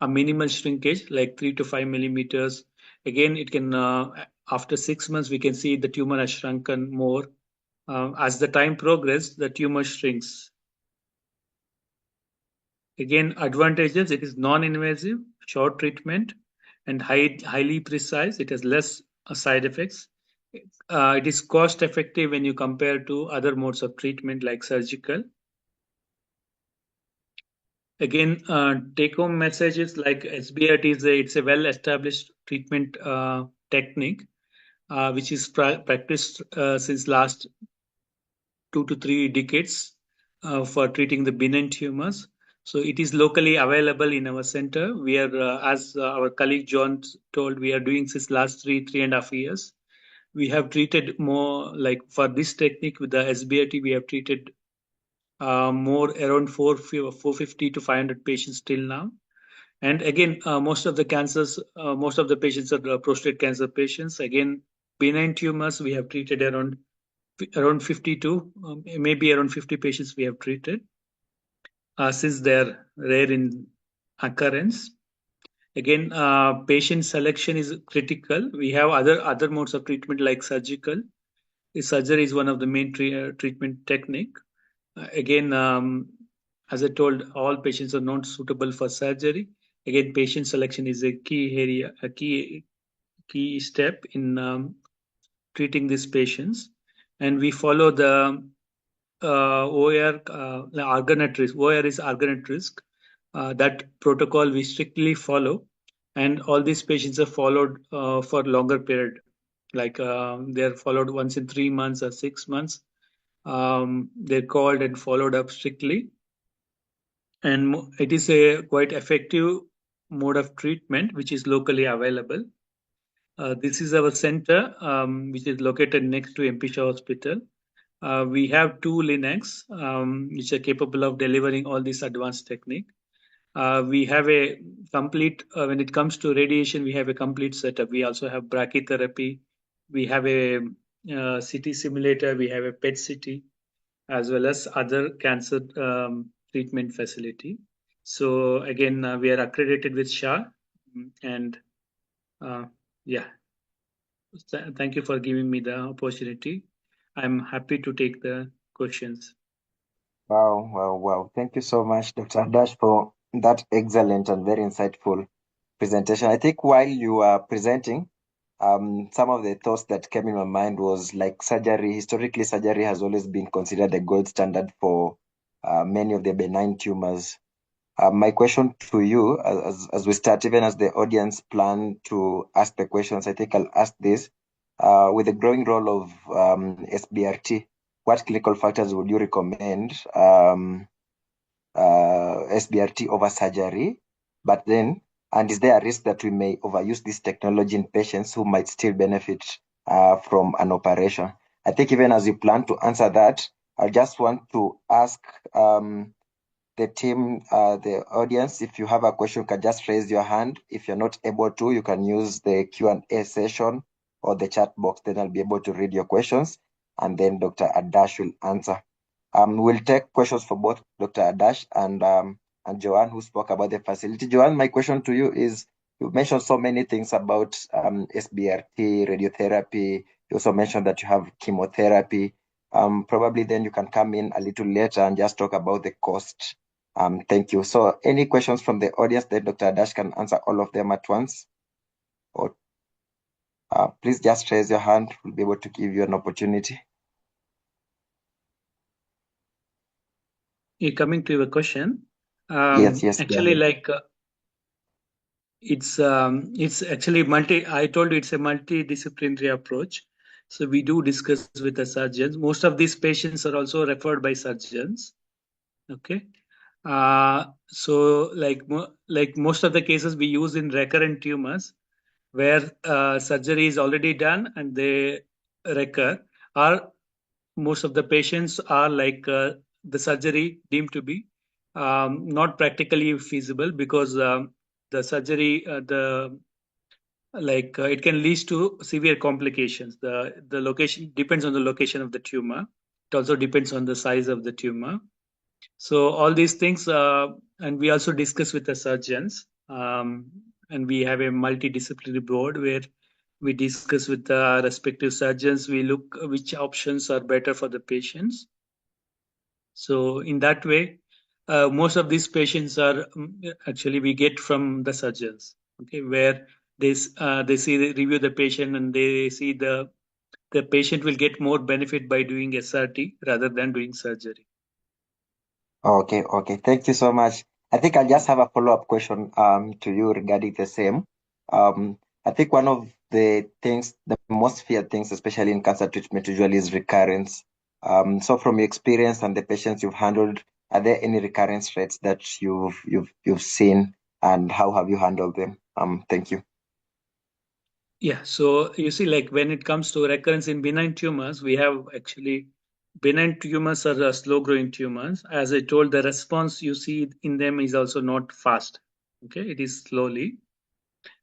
a minimal shrinkage, like 3 to 5 millimeters. Again, it can after 6 months, we can see the tumor has shrunken more. As the time progresses, the tumor shrinks. Again, advantages: it is non-invasive, short treatment, and highly precise. It has less side effects. It is cost effective when you compare to other modes of treatment like surgical. Again, take-home messages like SBRT it's a well-established treatment technique, which is practiced since last 2 to 3 decades for treating the benign tumors. So it is locally available in our center. We are, as our colleague John told, we are doing since last 3.5 years. We have treated more, like for this technique with the SBRT, we have treated more around 450 to 500 patients till now. And again, most of the cancers, most of the patients are prostate cancer patients. Again, benign tumors, we have treated around 52, maybe around 50 patients we have treated, since they're rare in occurrence. Again, patient selection is critical. We have other modes of treatment like surgical. Surgery is one of the main treatment technique. Again, as I told, all patients are not suitable for surgery. Again, patient selection is a key area, a key step in treating these patients, and we follow the OR organ at risk. OR is organ at risk. That protocol we strictly follow, and all these patients are followed for longer period. Like they're followed once in 3 months or 6 months. They're called and followed up strictly, and it is a quite effective mode of treatment which is locally available. This is our center, which is located next to MP Shah Hospital. We have 2 linacs, which are capable of delivering all this advanced technique. We have a complete, when it comes to radiation, we have a complete setup. We also have brachytherapy. We have a CT simulator. We have a PET CT, as well as other cancer treatment facility. So again, we are accredited with SHA, and yeah. Thank you for giving me the opportunity. I'm happy to take the questions. Wow. Thank you so much, Dr. Dash, for that excellent and very insightful presentation. I think while you were presenting, some of the thoughts that came in my mind was like surgery. Historically, surgery has always been considered the gold standard for many of the benign tumors. My question to you, as we start, even as the audience plan to ask the questions, I think I'll ask this. With the growing role of SBRT, what clinical factors would you recommend SBRT over surgery? But then, and is there a risk that we may overuse this technology in patients who might still benefit from an operation? I think even as you plan to answer that, I just want to ask the team, the audience, if you have a question, you can just raise your hand. If you're not able to, you can use the Q&A session or the chat box. Then I'll be able to read your questions, and then Dr. Adash will answer. We'll take questions for both Dr. Adash and Joanne, who spoke about the facility. Joanne, my question to you is, you mentioned so many things about SBRT, radiotherapy. You also mentioned that you have chemotherapy. Probably then you can come in a little later and just talk about the cost. Thank you. So any questions from the audience that Dr. Adash can answer all of them at once? Or please just raise your hand. We'll be able to give you an opportunity. Coming to your question, Yes. actually, it's actually I told you it's a multidisciplinary approach. So we do discuss with the surgeons. Most of these patients are also referred by surgeons. Okay. So like most of the cases we use in recurrent tumors where surgery is already done and they recur, or most of the patients are the surgery deemed to be not practically feasible because the surgery it can lead to severe complications. The location depends on the location of the tumor. It also depends on the size of the tumor. So all these things, and we also discuss with the surgeons, and we have a multidisciplinary board where we discuss with the respective surgeons. We look which options are better for the patients. So in that way, most of these patients are actually we get from the surgeons. Okay, where they review the patient and they see the patient will get more benefit by doing SRT rather than doing surgery. Okay. Thank you so much. I think I'll just have a follow-up question to you regarding the same. I think one of the things, the most feared things, especially in cancer treatment, usually is recurrence. So from your experience and the patients you've handled, are there any recurrence rates that you've seen, and how have you handled them? Thank you. Yeah, so you see, like when it comes to recurrence in benign tumors, we have actually benign tumors are slow growing tumors. As I told, the response you see in them is also not fast. Okay, it is slowly.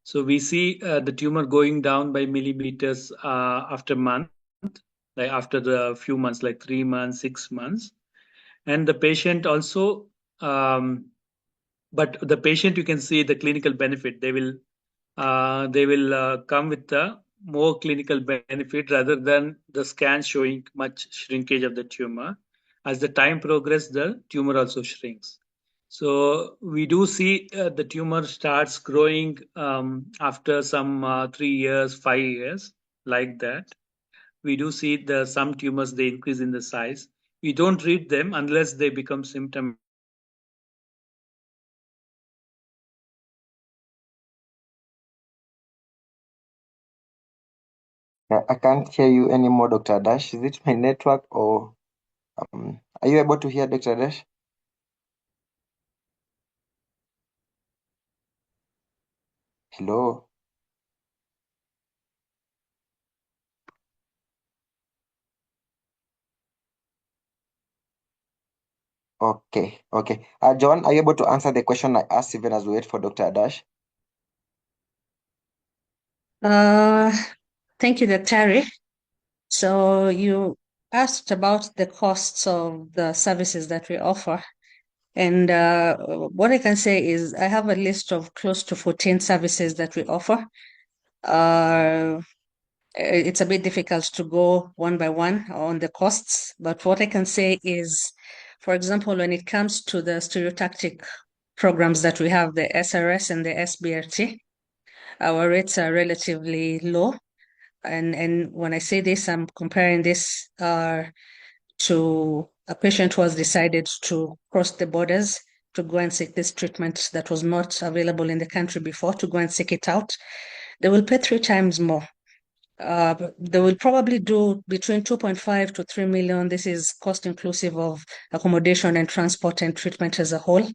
So we see the tumor going down by millimeters after month, like after the few months, like 3 months, 6 months, and the patient also. But the patient, you can see the clinical benefit. They will come with the more clinical benefit rather than the scan showing much shrinkage of the tumor. As the time progresses, the tumor also shrinks. So we do see the tumor starts growing after some 3 years, 5 years, like that. We do see some tumors they increase in the size. We don't treat them unless they become symptomatic. I can't hear you anymore, Dr. Dash. Is it my network, or are you able to hear Dr. Dash? Hello. Okay. John, are you able to answer the question I asked even as we wait for Dr. Adash? Thank you, Dr. So you asked about the costs of the services that we offer. And what I can say is I have a list of close to 14 services that we offer. It's a bit difficult to go one by one on the costs, but what I can say is, for example, when it comes to the stereotactic programs that we have, the SRS and the SBRT, our rates are relatively low. And when I say this, I'm comparing this to a patient who has decided to cross the borders to go and seek this treatment that was not available in the country before, to go and seek it out. They will pay 3 times more. They will probably do between 2.5 to 3 million. This is cost inclusive of accommodation and transport and treatment as a whole.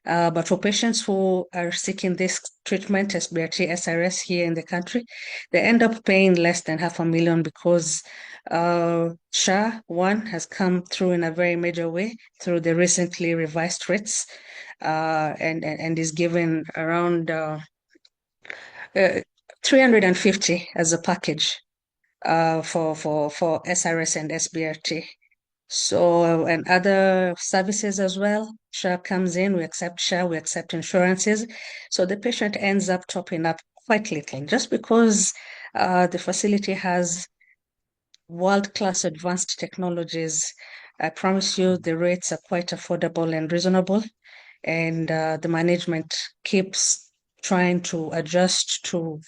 But for patients who are seeking this treatment, SBRT, SRS here in the country, they end up paying less than 500,000 because SHA, one, has come through in a very major way through the recently revised rates and is given around 350 as a package for SRS and SBRT. So, and other services as well. SHA comes in, we accept SHA, we accept insurances. So the patient ends up topping up quite little just because the facility has world-class advanced technologies. I promise you the rates are quite affordable and reasonable, and the management keeps trying to adjust to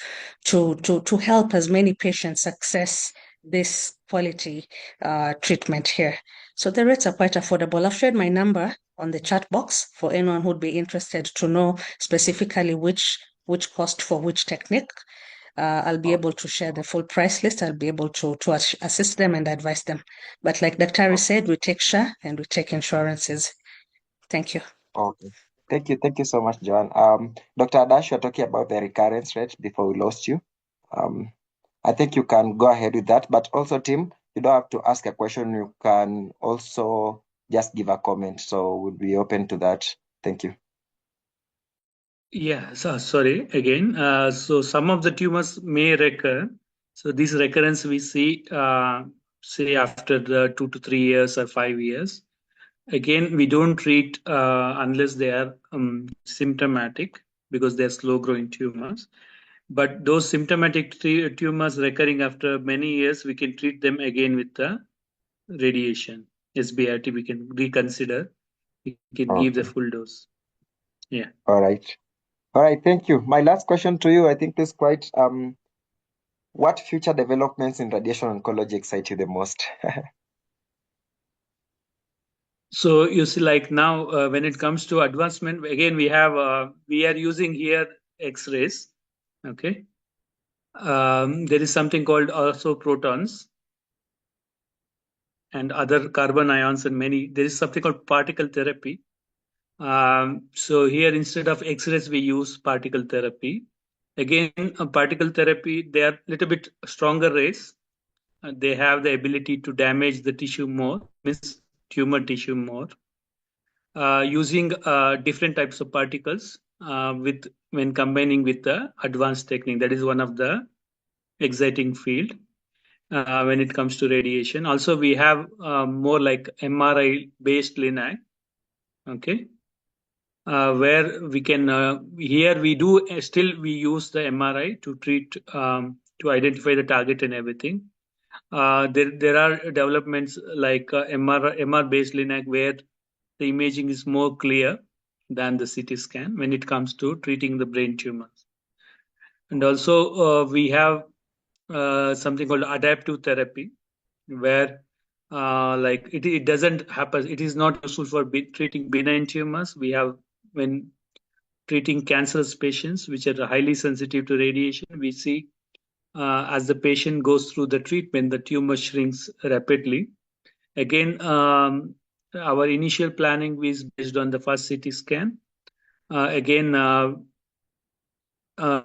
help as many patients access this quality treatment here. So the rates are quite affordable. I've shared my number on the chat box for anyone who'd be interested to know specifically which cost for which technique. I'll be able to share the full price list. I'll be able to assist them and advise them. But like Dr. Ari said, we take SHA and we take insurances. Thank you. Okay. Thank you so much, Joan. Dr. Adash, you're talking about the recurrence rate before we lost you. I think you can go ahead with that, but also, Tim, you don't have to ask a question. You can also just give a comment. So we'll be open to that. Thank you. Yeah, so sorry again. So some of the tumors may recur. So this recurrence we see, say after the 2 to 3 years or 5 years. Again, we don't treat unless they are symptomatic because they're slow-growing tumors. But those symptomatic tumors recurring after many years, we can treat them again with the radiation. SBRT, we can reconsider. We can give the full dose. Yeah. All right. All right. Thank you. My last question to you, I think this is quite, what future developments in radiation oncology excite you the most? So you see, like now, when it comes to advancement, again, we are using here X-rays. Okay. There is something called also protons and other carbon ions and many. There is something called particle therapy. So here, instead of X-rays, we use particle therapy. Again, particle therapy, they are a little bit stronger rays. They have the ability to damage the tissue more, means tumor tissue more. Using different types of particles when combining with the advanced technique. That is one of the exciting field when it comes to radiation. Also, we have more like MRI based LINAC. Okay. Where we can here we do still we use the MRI to treat to identify the target and everything. There are developments like MR based LINAC where the imaging is more clear than the CT scan when it comes to treating the brain tumors. And also we have something called adaptive therapy where like it doesn't happen. It is not useful for treating benign tumors. We have when treating cancerous patients which are highly sensitive to radiation, we see as the patient goes through the treatment, the tumor shrinks rapidly. Again, our initial planning is based on the first CT scan. Again,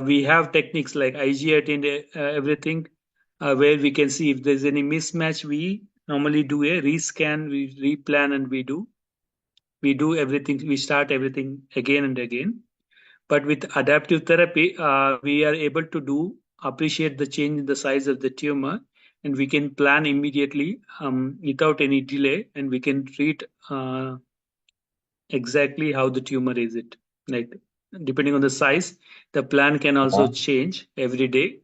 we have techniques like IGIT and everything where we can see if there's any mismatch. We normally do a rescan, we replan, and we do everything. We start everything again and again. But with adaptive therapy, we are able to appreciate the change in the size of the tumor, and we can plan immediately without any delay, and we can treat exactly how the tumor is it. Like depending on the size, the plan can also change every day,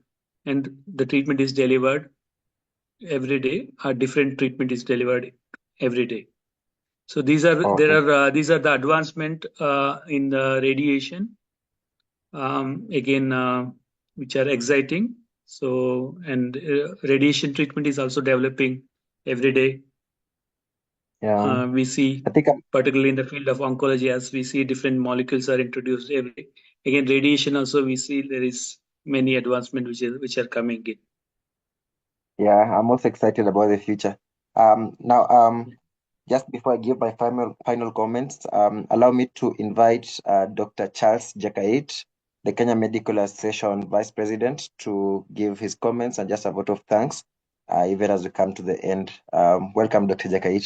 and the treatment is delivered every day. A different treatment is delivered every day. So these are these are the advancement in the radiation. Again, which are exciting. So, and radiation treatment is also developing every day. Yeah, We see, I think particularly in the field of oncology, as we see different molecules are introduced every day. Again, radiation also we see there is many advancement which are coming in. yeah, I'm also excited about the future. Now, just before I give my final comments, allow me to invite Dr. Charles Jakait, the Kenya Medical Association Vice President, to give his comments and just a vote of thanks, even as we come to the end. Welcome, Dr. Jakait.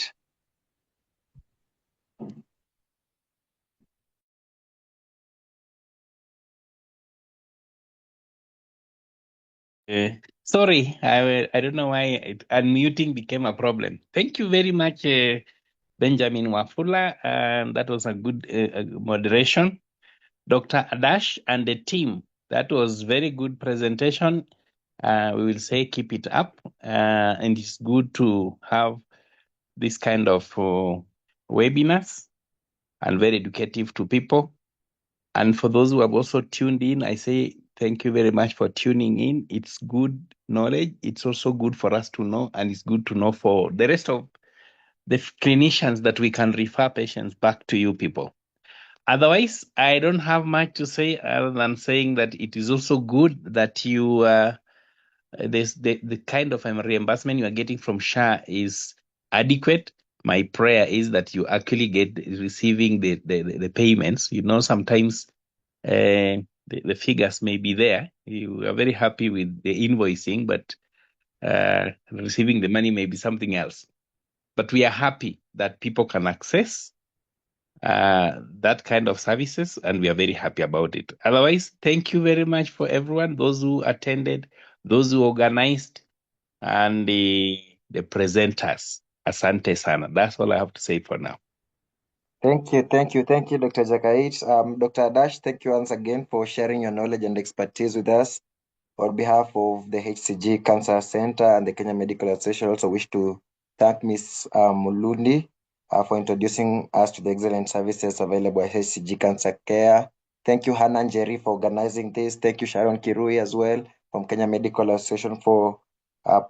Sorry, I don't know why unmuting became a problem. Thank you very much, Benjamin Wafula, and that was a good moderation. Dr. Adash and the team, that was very good presentation. We will say keep it up, and it's good to have this kind of webinars and very educative to people. And for those who have also tuned in, I say thank you very much for tuning in. It's good knowledge. It's also good for us to know, and it's good to know for the rest of the clinicians that we can refer patients back to you people. Otherwise, I don't have much to say other than saying that it is also good that you the kind of reimbursement you are getting from SHA is adequate. My prayer is that you actually get receiving the payments. You know, sometimes the figures may be there. You are very happy with the invoicing, but receiving the money may be something else. But we are happy that people can access that kind of services, and we are very happy about it. Otherwise, thank you very much for everyone, those who attended, those who organized, and the presenters. Asante sana. That's all I have to say for now. Thank you, Dr. Jakait. Dr. Adash, thank you once again for sharing your knowledge and expertise with us. On behalf of the HCG Cancer Center and the Kenya Medical Association, I also wish to thank Ms. Mulundi for introducing us to the excellent services available at HCG Cancer Care. Thank you, Hanan Jerry, for organizing this. Thank you, Sharon Kirui, as well, from Kenya Medical Association for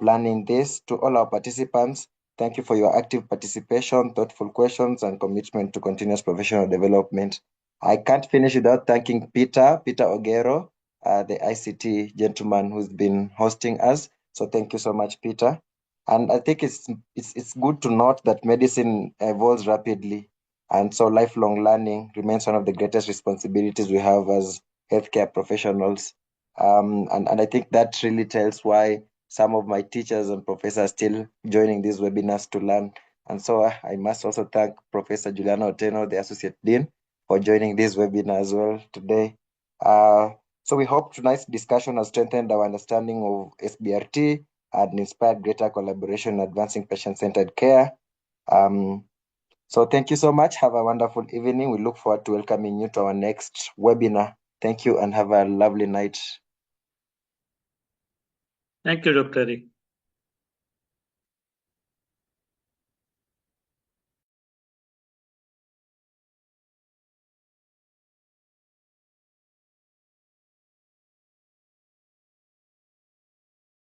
planning this. To all our participants, thank you for your active participation, thoughtful questions, and commitment to continuous professional development. I can't finish without thanking Peter Ogero, the ICT gentleman who's been hosting us. So thank you so much, Peter. And I think it's good to note that medicine evolves rapidly. And so lifelong learning remains one of the greatest responsibilities we have as healthcare professionals. And I think that really tells why some of my teachers and professors are still joining these webinars to learn. And so I must also thank Professor Juliana Oteno, the Associate Dean, for joining this webinar as well today. So we hope tonight's discussion has strengthened our understanding of SBRT and inspired greater collaboration in advancing patient-centered care. So thank you so much. Have a wonderful evening. We look forward to welcoming you to our next webinar. Thank you and have a lovely night. Thank you, Dr. Ri.